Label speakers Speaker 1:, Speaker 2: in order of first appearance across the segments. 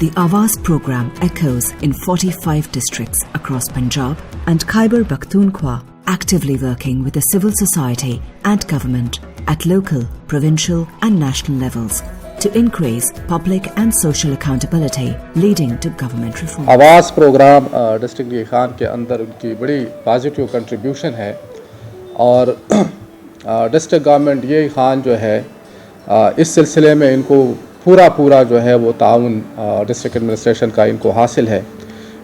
Speaker 1: The Awaaz program echoes in 45 districts across Punjab and Khyber Pakhtunkhwa, actively working with the civil society and government at local, provincial and national levels to increase public and social accountability leading to government reform.
Speaker 2: आवाज़ programme district league Khan के अंदर उनकी बड़ी positive contribution है और district government ये खान जो है इस सिलसिले में इनको पूरा जो है वो ताउन डिस्ट्रिक्ट एडमिनिस्ट्रेशन का इनको हासिल है।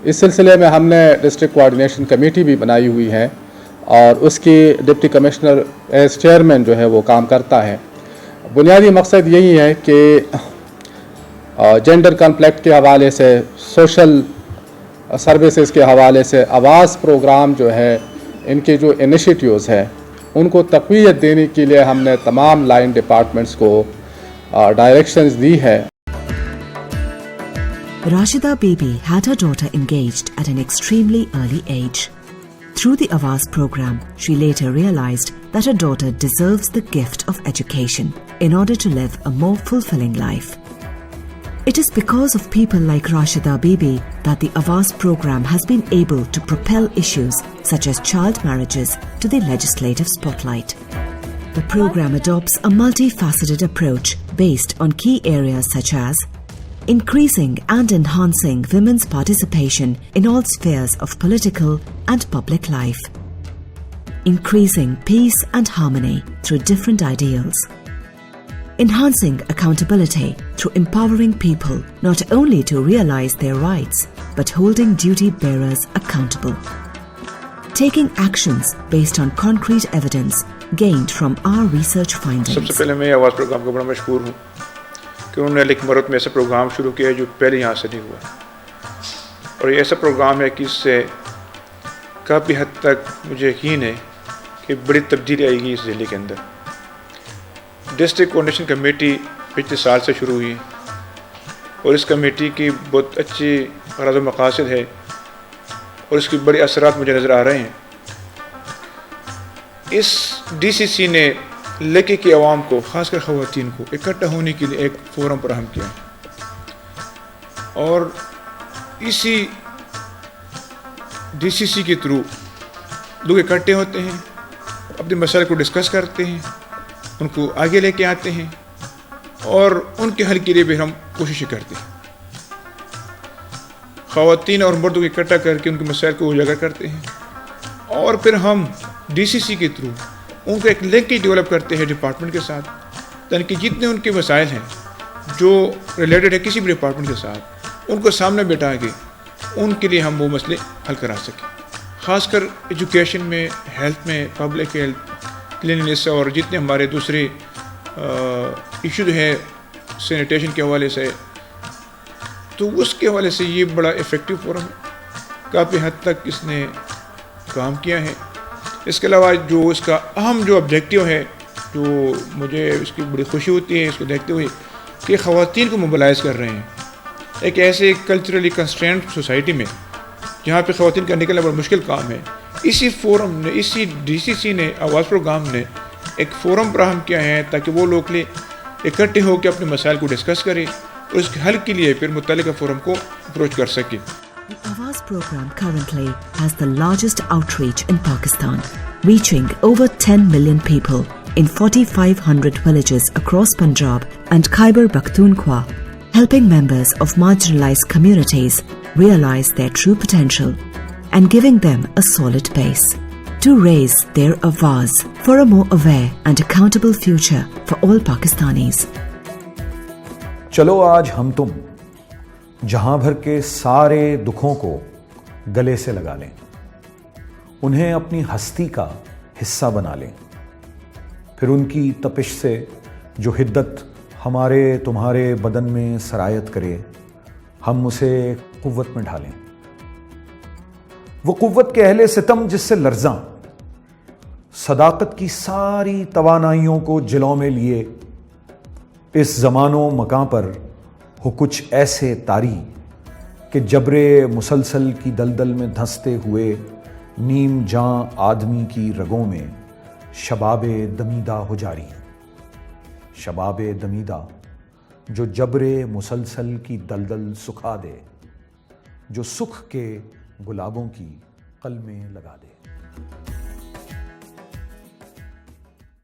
Speaker 2: इस सिलसिले में हमने डिस्ट्रिक्ट कोऑर्डिनेशन कमेटी भी बनाई हुई है और उसकी डिप्टी कमिश्नर एज चेयरमैन जो है वो काम करता है। बुनियादी मकसद यही है कि जेंडर कॉन्फ्लिक्ट के हवाले से, सोशल सर्विसेज के हवाले से आवाज़ प्रोग्राम जो है, इनके जो इनिशिएटिव्स हैं उनको तक़वियत देने के लिए हमने तमाम लाइन डिपार्टमेंट्स को डायरेक्शंस दी है।
Speaker 1: Rashida Bibi had her daughter engaged at an extremely early age. Through the Awaaz program, she later realized that her daughter deserves the gift of education in order to live a more fulfilling life. It is because of people like Rashida Bibi that the Awaaz program has been able to propel issues such as child marriages to the legislative spotlight. The program adopts a multifaceted approach based on key areas such as increasing and enhancing women's participation in all spheres of political and public life, increasing peace and harmony through different ideals, enhancing accountability through empowering people not only to realize their rights but holding duty bearers accountable, taking actions based on concrete evidence gained from our research findings.
Speaker 3: सबसे पहले मैं आवाज़ programme का बड़ा मशहूर हूँ कि उन्होंने लिख मरत में ऐसा प्रोग्राम शुरू किया जो पहले यहाँ से नहीं हुआ और ये ऐसा प्रोग्राम है कि इससे काफ़ी हद तक मुझे यकीन है कि बड़ी तब्दीली आएगी इस ज़िले के अंदर। डिस्ट्रिक्ट कोऑर्डिनेशन कमेटी पिछले साल से शुरू हुई और इस कमेटी की बहुत अच्छी ग़रज़ व मक़ासद है और इसके बड़े असरात मुझे नज़र आ रहे हैं। इस DCC ने लेके की आवाम को, ख़ासकर ख़वातीन को इकट्ठा होने के लिए एक फ़ोरम फराहम किया और इसी DCC के थ्रू लोग इकट्ठे होते हैं, अपने मसाइल को डिस्कस करते हैं, उनको आगे लेके आते हैं और उनके हल के लिए भी हम कोशिश करते हैं। ख़वातीन और मर्दों को इकट्ठा करके उनके मसाइल को उजागर करते हैं और फिर हम DCC के थ्रू उनको एक लिंकेज डेवलप करते हैं डिपार्टमेंट के साथ, ताकि जितने उनके मसाइल हैं जो रिलेटेड है किसी भी डिपार्टमेंट के साथ, उनको सामने बिठा के उनके लिए हम वो मसले हल करा सकें। ख़ासकर एजुकेशन में, हेल्थ में, पब्लिक हेल्थ, क्लीनलीनेस और जितने हमारे दूसरे इशूज हैं सैनिटेशन के हवाले से, तो उसके हवाले से ये बड़ा इफ़ेक्टिव फोरम है। काफ़ी हद तक इसने काम किया है। इसके अलावा जो इसका अहम जो ऑब्जेक्टिव है, जो मुझे इसकी बड़ी खुशी होती है इसको देखते हुए कि ख़वातीन को मोबिलाइज़ कर रहे हैं एक ऐसे कल्चरली कंस्ट्रेंट सोसाइटी में जहाँ पे ख़वातीन करने के लिए बड़ा मुश्किल काम है। इसी फोरम ने, इसी DCC ने, आवाज़ प्रोग्राम ने एक फ़ोरम फराहम किया है ताकि वो लोग इकट्ठे होकर अपने मसाइल को डिस्कस करें और उसके हल के लिए फिर मुतल्लिका फ़ोरम को अप्रोच कर सकें।
Speaker 1: The Awaaz program currently has the largest outreach in Pakistan, reaching over 10 million people in 4,500 villages across Punjab and Khyber Pakhtunkhwa, helping members of marginalized communities realize their true potential and giving them a solid base to raise their Awaaz for a more aware and accountable future for all Pakistanis.
Speaker 4: चलो आज हम तुम जहां भर के सारे दुखों को गले से लगा लें, उन्हें अपनी हस्ती का हिस्सा बना लें, फिर उनकी तपिश से जो हिद्दत हमारे तुम्हारे बदन में सरायत करे, हम उसे कुव्वत में ढालें। वो कुव्वत के अहले सितम जिससे लर्ज़ां सदाकत की सारी तवानाइयों को जिलों में लिए इस ज़मानो मकां पर हो कुछ ऐसे तारी कि जबरे मुसलसल की दलदल में धंसते हुए नीम जां आदमी की रगों में शबाबे दमीदा हो जारी, शबाबे दमीदा جو جبر مسلسل کی دلدل سکھا دے، جو سکھ کے گلابوں کی قلمیں لگا دے۔